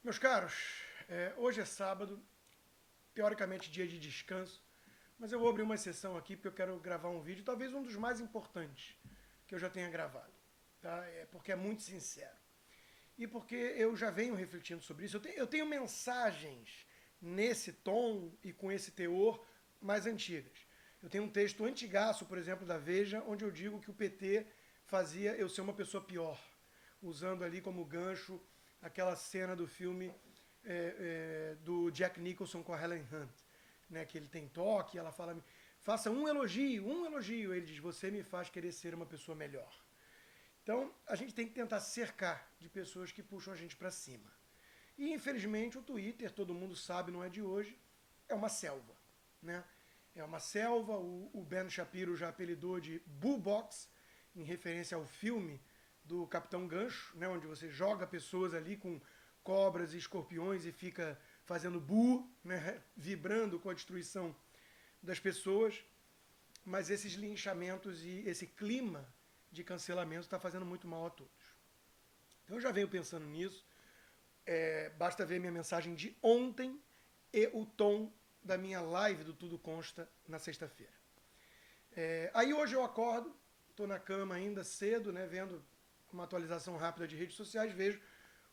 Meus caros, hoje é sábado, teoricamente dia de descanso, mas eu vou abrir uma exceção aqui porque eu quero gravar um vídeo, talvez um dos mais importantes que eu já tenha gravado, tá? Porque é muito sincero. E porque eu já venho refletindo sobre isso. Eu tenho mensagens nesse tom e com esse teor mais antigas. Eu tenho um texto antigaço, por exemplo, da Veja, onde eu digo que o PT fazia eu ser uma pessoa pior, usando ali como gancho aquela cena do filme do Jack Nicholson com a Helen Hunt, né, que ele tem toque, ela fala, faça um elogio, ele diz, você me faz querer ser uma pessoa melhor. Então, a gente tem que tentar cercar de pessoas que puxam a gente para cima. E, infelizmente, o Twitter, todo mundo sabe, não é de hoje, é uma selva, né? É uma selva, o Ben Shapiro já apelidou de Boo Box, em referência ao filme do Capitão Gancho, né, onde você joga pessoas ali com cobras e escorpiões e fica fazendo boo, né, vibrando com a destruição das pessoas. Mas esses linchamentos e esse clima de cancelamento está fazendo muito mal a todos. Então eu já venho pensando nisso. Basta ver minha mensagem de ontem e o tom da minha live do Tudo Consta na sexta-feira. Aí hoje eu acordo, estou na cama ainda cedo, né, vendo uma atualização rápida de redes sociais, vejo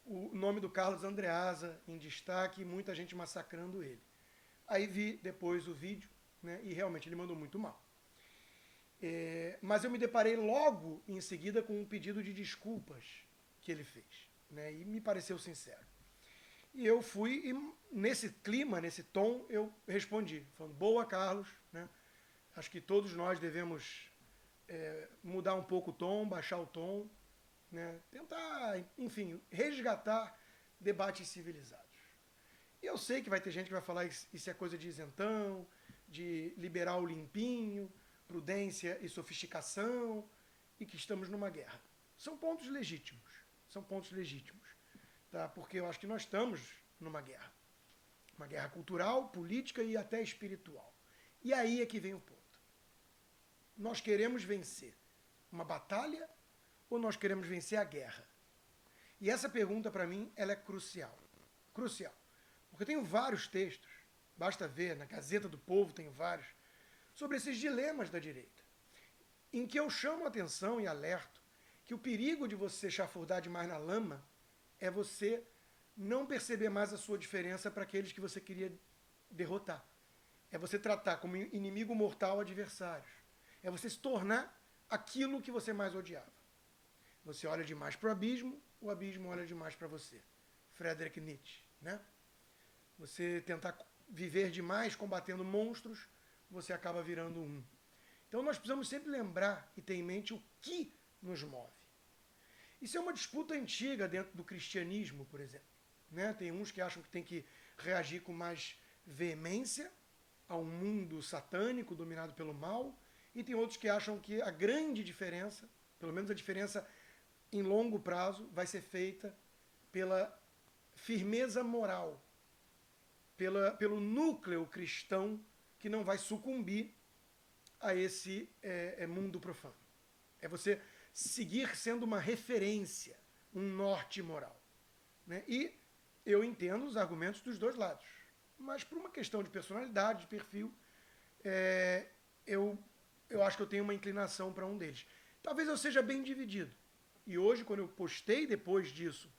o nome do Carlos Andreasa em destaque e muita gente massacrando ele. Aí vi depois o vídeo, né, e realmente ele mandou muito mal. Mas eu me deparei logo em seguida com um pedido de desculpas que ele fez, né, e me pareceu sincero. E eu fui, e nesse clima, nesse tom, eu respondi, falando, boa, Carlos, né, acho que todos nós devemos mudar um pouco o tom, baixar o tom, né, tentar, enfim, resgatar debates civilizados. E eu sei que vai ter gente que vai falar isso é coisa de isentão, de liberal limpinho, prudência e sofisticação, e que estamos numa guerra. São pontos legítimos, tá? Porque eu acho que nós estamos numa guerra. Uma guerra cultural, política e até espiritual. E aí é que vem o ponto. Nós queremos vencer uma batalha ou nós queremos vencer a guerra? E essa pergunta, para mim, ela é crucial. Crucial. Porque eu tenho vários textos, basta ver, na Gazeta do Povo tenho vários, sobre esses dilemas da direita, em que eu chamo a atenção e alerto que o perigo de você chafurdar demais na lama é você não perceber mais a sua diferença para aqueles que você queria derrotar. É você tratar como inimigo mortal adversários. É você se tornar aquilo que você mais odiava. Você olha demais para o abismo olha demais para você. Friedrich Nietzsche, né? Você tentar viver demais combatendo monstros, você acaba virando um. Então nós precisamos sempre lembrar e ter em mente o que nos move. Isso é uma disputa antiga dentro do cristianismo, por exemplo. Né? Tem uns que acham que tem que reagir com mais veemência a um mundo satânico dominado pelo mal, e tem outros que acham que a grande diferença, pelo menos a diferença em longo prazo, vai ser feita pela firmeza moral, pelo núcleo cristão que não vai sucumbir a esse mundo profano. É você seguir sendo uma referência, um norte moral. Né? E eu entendo os argumentos dos dois lados. Mas por uma questão de personalidade, de perfil, eu acho que eu tenho uma inclinação para um deles. Talvez eu seja bem dividido. E hoje, quando eu postei depois disso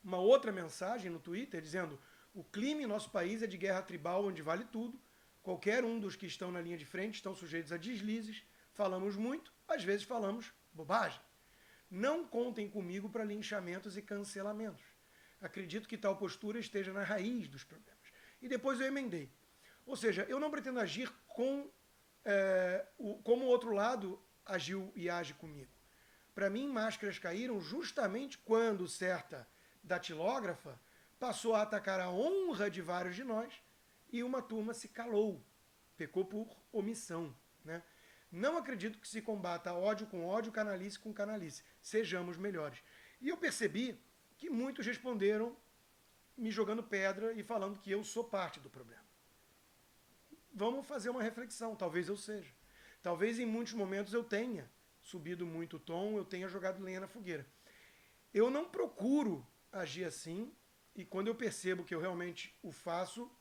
uma outra mensagem no Twitter dizendo o clima em nosso país é de guerra tribal onde vale tudo, qualquer um dos que estão na linha de frente estão sujeitos a deslizes, falamos muito, às vezes falamos bobagem. Não contem comigo para linchamentos e cancelamentos. Acredito que tal postura esteja na raiz dos problemas. E depois eu emendei. Ou seja, eu não pretendo agir como o outro lado agiu e age comigo. Para mim, máscaras caíram justamente quando certa datilógrafa passou a atacar a honra de vários de nós e uma turma se calou, pecou por omissão. Né? Não acredito que se combata ódio com ódio, canalice com canalice. Sejamos melhores. E eu percebi que muitos responderam me jogando pedra e falando que eu sou parte do problema. Vamos fazer uma reflexão, talvez eu seja. Talvez em muitos momentos eu tenha subido muito o tom, eu tenha jogado lenha na fogueira. Eu não procuro agir assim e quando eu percebo que eu realmente o faço,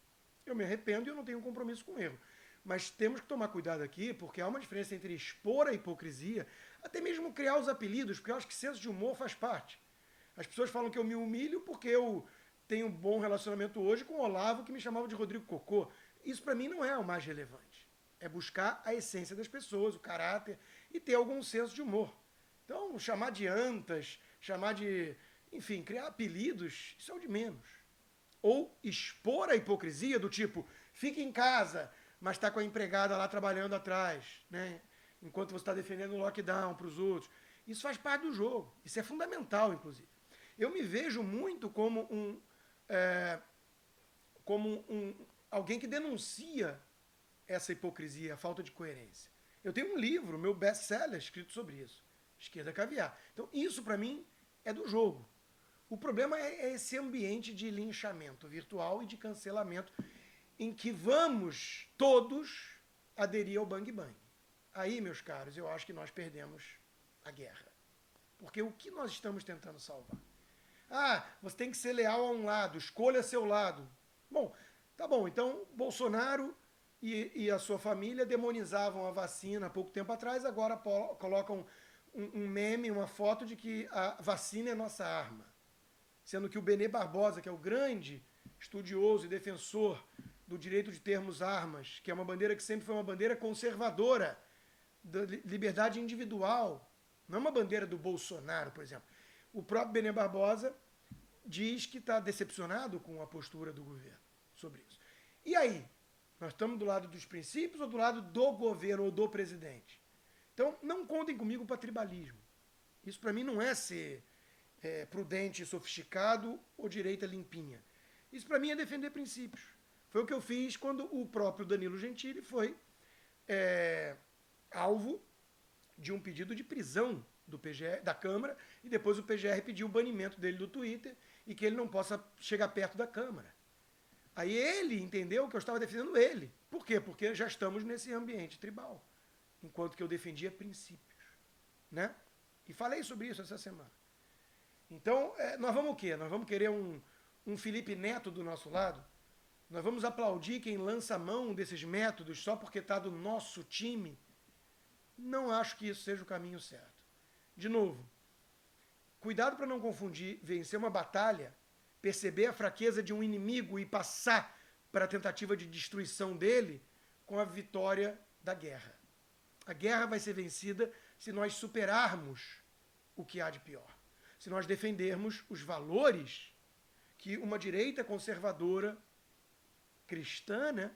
eu me arrependo e eu não tenho compromisso com o erro. Mas temos que tomar cuidado aqui, porque há uma diferença entre expor a hipocrisia, até mesmo criar os apelidos, porque eu acho que senso de humor faz parte. As pessoas falam que eu me humilho porque eu tenho um bom relacionamento hoje com o Olavo, que me chamava de Rodrigo Cocô. Isso para mim não é o mais relevante. É buscar a essência das pessoas, o caráter e ter algum senso de humor. Então, chamar de antas, chamar de... Enfim, criar apelidos, isso é o de menos. Ou expor a hipocrisia do tipo, fica em casa, mas está com a empregada lá trabalhando atrás, né? Enquanto você está defendendo o lockdown para os outros. Isso faz parte do jogo. Isso é fundamental, inclusive. Eu me vejo muito como alguém que denuncia essa hipocrisia, a falta de coerência. Eu tenho um livro, meu best-seller, escrito sobre isso. Esquerda Caviar. Então, isso para mim é do jogo. O problema é esse ambiente de linchamento virtual e de cancelamento em que vamos todos aderir ao Bang Bang. Aí, meus caros, eu acho que nós perdemos a guerra. Porque o que nós estamos tentando salvar? Ah, você tem que ser leal a um lado, escolha seu lado. Bom, tá bom, então Bolsonaro e a sua família demonizavam a vacina há pouco tempo atrás, agora colocam um meme, uma foto de que a vacina é nossa arma. Sendo que o Benê Barbosa, que é o grande estudioso e defensor do direito de termos armas, que é uma bandeira que sempre foi uma bandeira conservadora, da liberdade individual, não é uma bandeira do Bolsonaro, por exemplo. O próprio Benê Barbosa diz que está decepcionado com a postura do governo sobre isso. E aí? Nós estamos do lado dos princípios ou do lado do governo ou do presidente? Então, não contem comigo para tribalismo. Isso para mim não é ser prudente e sofisticado ou direita limpinha. Isso para mim é defender princípios. Foi o que eu fiz quando o próprio Danilo Gentili foi alvo de um pedido de prisão do PGR, da Câmara, e depois o PGR pediu o banimento dele do Twitter e que ele não possa chegar perto da Câmara. Aí ele entendeu que eu estava defendendo ele. Por quê? Porque já estamos nesse ambiente tribal, enquanto que eu defendia princípios, né? E falei sobre isso essa semana. Então, nós vamos o quê? Nós vamos querer um Felipe Neto do nosso lado? Nós vamos aplaudir quem lança a mão desses métodos só porque está do nosso time? Não acho que isso seja o caminho certo. De novo, cuidado para não confundir vencer uma batalha, perceber a fraqueza de um inimigo e passar para a tentativa de destruição dele com a vitória da guerra. A guerra vai ser vencida se nós superarmos o que há de pior. Se nós defendermos os valores que uma direita conservadora cristã, né,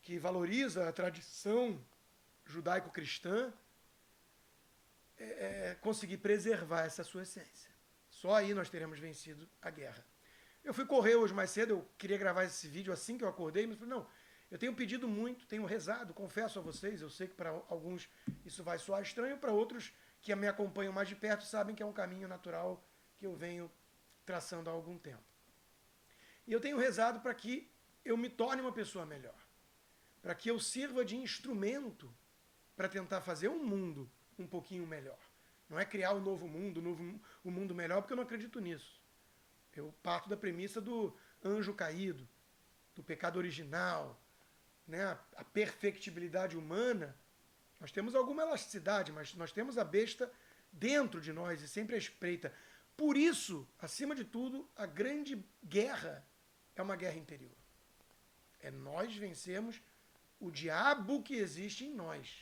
que valoriza a tradição judaico-cristã, conseguir preservar essa sua essência. Só aí nós teremos vencido a guerra. Eu fui correr hoje mais cedo, eu queria gravar esse vídeo assim que eu acordei, mas falei, não, eu tenho pedido muito, tenho rezado, confesso a vocês, eu sei que para alguns isso vai soar estranho, para outros que me acompanham mais de perto sabem que é um caminho natural que eu venho traçando há algum tempo. E eu tenho rezado para que eu me torne uma pessoa melhor, para que eu sirva de instrumento para tentar fazer um mundo um pouquinho melhor. Não é criar um novo mundo, um mundo melhor, porque eu não acredito nisso. Eu parto da premissa do anjo caído, do pecado original, né? A perfectibilidade humana. Nós temos alguma elasticidade, mas nós temos a besta dentro de nós e sempre à espreita. Por isso, acima de tudo, a grande guerra é uma guerra interior. É nós vencermos o diabo que existe em nós,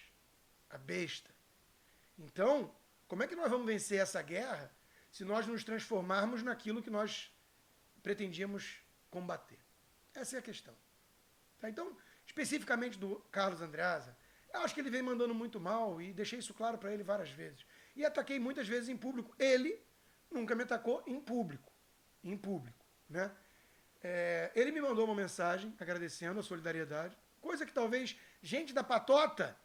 a besta. Então, como é que nós vamos vencer essa guerra se nós nos transformarmos naquilo que nós pretendíamos combater? Essa é a questão. Tá? Então, especificamente do Carlos Andreasa, eu acho que ele vem mandando muito mal e deixei isso claro para ele várias vezes. E ataquei muitas vezes em público. Ele nunca me atacou em público. Em público, né? Ele me mandou uma mensagem agradecendo a solidariedade, coisa que talvez gente da patota,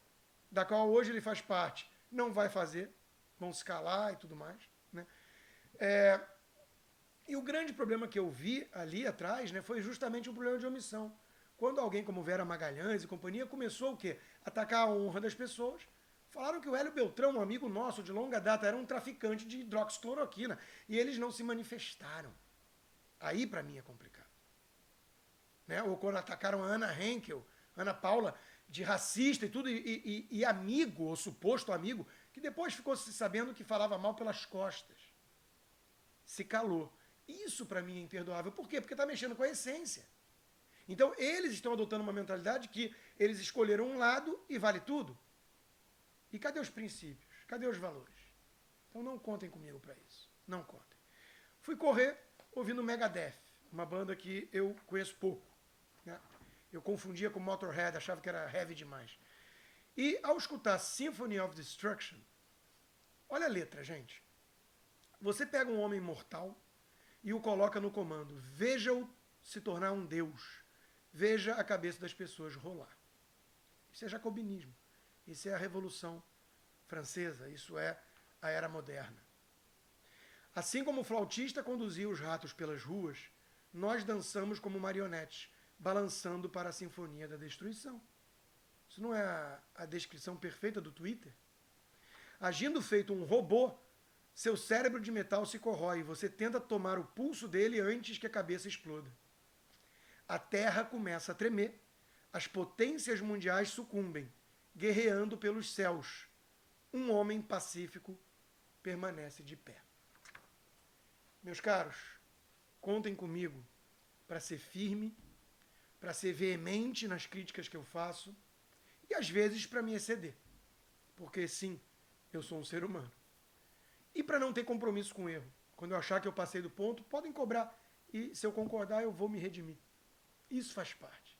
da qual hoje ele faz parte, não vai fazer, vão se calar e tudo mais, né? E o grande problema que eu vi ali atrás, né, foi justamente um problema de omissão. Quando alguém como Vera Magalhães e companhia começou o quê? Atacar a honra das pessoas, falaram que o Hélio Beltrão, um amigo nosso de longa data, era um traficante de hidroxicloroquina, e eles não se manifestaram. Aí para mim é complicado. Né? Ou quando atacaram a Ana Henkel, Ana Paula, de racista e tudo, e amigo, ou suposto amigo, que depois ficou se sabendo que falava mal pelas costas. Se calou. Isso para mim é imperdoável. Por quê? Porque está mexendo com a essência. Então eles estão adotando uma mentalidade que eles escolheram um lado e vale tudo. E cadê os princípios? Cadê os valores? Então não contem comigo para isso. Não contem. Fui correr ouvindo Megadeth, uma banda que eu conheço pouco. Né? Eu confundia com Motorhead, achava que era heavy demais. E ao escutar Symphony of Destruction, olha a letra, gente. Você pega um homem mortal e o coloca no comando. Veja-o se tornar um deus. Veja a cabeça das pessoas rolar. Isso é jacobinismo. Isso é a Revolução Francesa. Isso é a Era Moderna. Assim como o flautista conduzia os ratos pelas ruas, nós dançamos como marionetes, balançando para a Sinfonia da Destruição. Isso não é a descrição perfeita do Twitter? Agindo feito um robô, seu cérebro de metal se corrói e você tenta tomar o pulso dele antes que a cabeça exploda. A Terra começa a tremer, as potências mundiais sucumbem, guerreando pelos céus. Um homem pacífico permanece de pé. Meus caros, contem comigo para ser firme, para ser veemente nas críticas que eu faço e às vezes para me exceder. Porque sim, eu sou um ser humano. E para não ter compromisso com o erro. Quando eu achar que eu passei do ponto, podem cobrar. E se eu concordar, eu vou me redimir. Isso faz parte.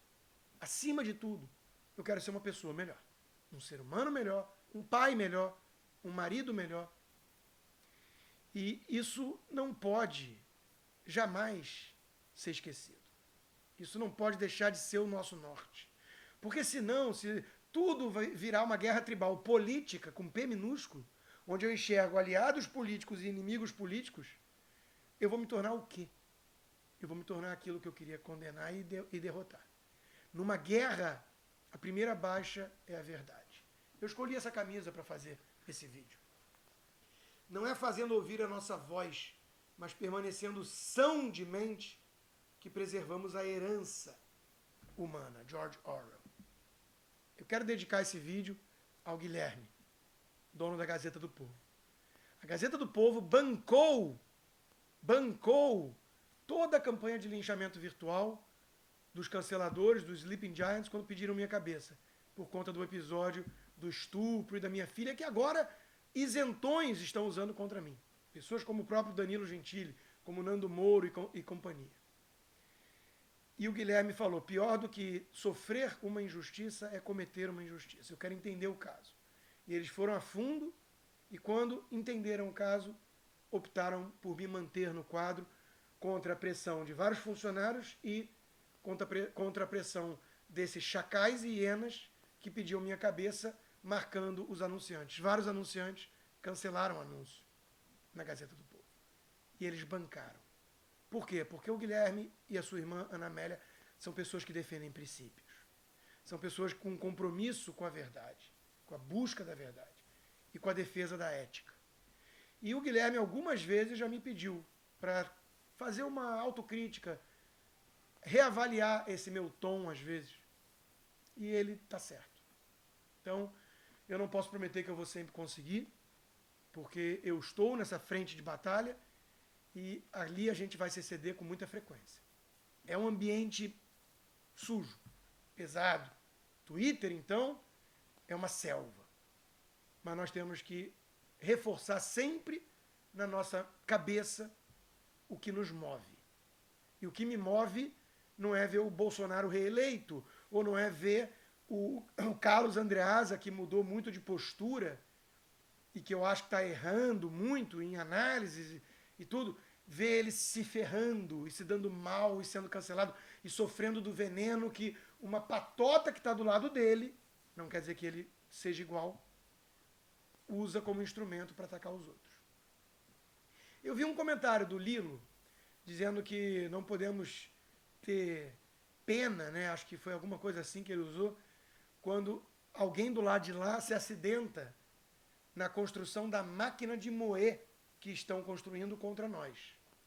Acima de tudo, eu quero ser uma pessoa melhor. Um ser humano melhor, um pai melhor, um marido melhor. E isso não pode jamais ser esquecido. Isso não pode deixar de ser o nosso norte. Porque senão, se tudo vai virar uma guerra tribal política, com P minúsculo, onde eu enxergo aliados políticos e inimigos políticos, eu vou me tornar o quê? Eu vou me tornar aquilo que eu queria condenar e derrotar. Numa guerra, a primeira baixa é a verdade. Eu escolhi essa camisa para fazer esse vídeo. Não é fazendo ouvir a nossa voz, mas permanecendo são de mente que preservamos a herança humana. George Orwell. Eu quero dedicar esse vídeo ao Guilherme, dono da Gazeta do Povo. A Gazeta do Povo bancou toda a campanha de linchamento virtual dos canceladores, dos Sleeping Giants, quando pediram minha cabeça, por conta do episódio do estupro e da minha filha, que agora isentões estão usando contra mim. Pessoas como o próprio Danilo Gentili, como Nando Mouro e companhia. E o Guilherme falou, pior do que sofrer uma injustiça é cometer uma injustiça. Eu quero entender o caso. E eles foram a fundo e quando entenderam o caso, optaram por me manter no quadro contra a pressão de vários funcionários e contra a pressão desses chacais e hienas que pediam minha cabeça, marcando os anunciantes. Vários anunciantes cancelaram o anúncio na Gazeta do Povo. E eles bancaram. Por quê? Porque o Guilherme e a sua irmã, Ana Amélia, são pessoas que defendem princípios. São pessoas com compromisso com a verdade, com a busca da verdade e com a defesa da ética. E o Guilherme algumas vezes já me pediu para fazer uma autocrítica, reavaliar esse meu tom às vezes. E ele está certo. Então, eu não posso prometer que eu vou sempre conseguir, porque eu estou nessa frente de batalha e ali a gente vai se exceder com muita frequência. É um ambiente sujo, pesado. Twitter, então, é uma selva. Mas nós temos que reforçar sempre na nossa cabeça o que nos move. E o que me move não é ver o Bolsonaro reeleito, ou não é ver o Carlos Andreasa, que mudou muito de postura, e que eu acho que está errando muito em análises e tudo, ver ele se ferrando e se dando mal e sendo cancelado e sofrendo do veneno que uma patota que está do lado dele, não quer dizer que ele seja igual, usa como instrumento para atacar os outros. Eu vi um comentário do Lilo dizendo que não podemos ter pena, né? Acho que foi alguma coisa assim que ele usou, quando alguém do lado de lá se acidenta na construção da máquina de moer que estão construindo contra nós.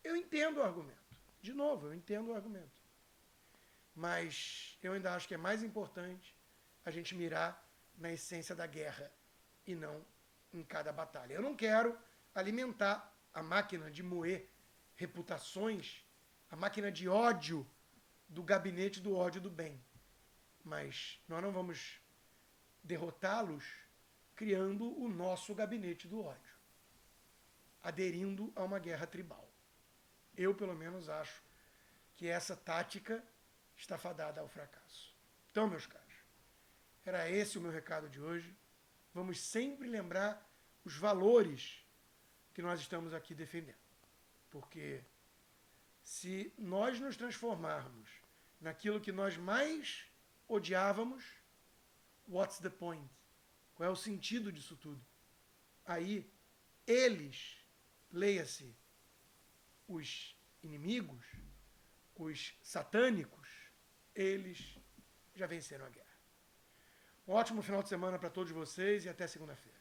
Eu entendo o argumento. De novo, eu entendo o argumento. Mas eu ainda acho que é mais importante a gente mirar na essência da guerra e não em cada batalha. Eu não quero alimentar a máquina de moer reputações, a máquina de ódio do gabinete do ódio do bem. Mas nós não vamos derrotá-los criando o nosso gabinete do ódio, aderindo a uma guerra tribal. Eu, pelo menos, acho que essa tática está fadada ao fracasso. Então, meus caros, era esse o meu recado de hoje. Vamos sempre lembrar os valores que nós estamos aqui defendendo. Porque se nós nos transformarmos naquilo que nós mais odiávamos, what's the point? Qual é o sentido disso tudo? Aí, eles, leia-se, os inimigos, os satânicos, eles já venceram a guerra. Um ótimo final de semana para todos vocês e até segunda-feira.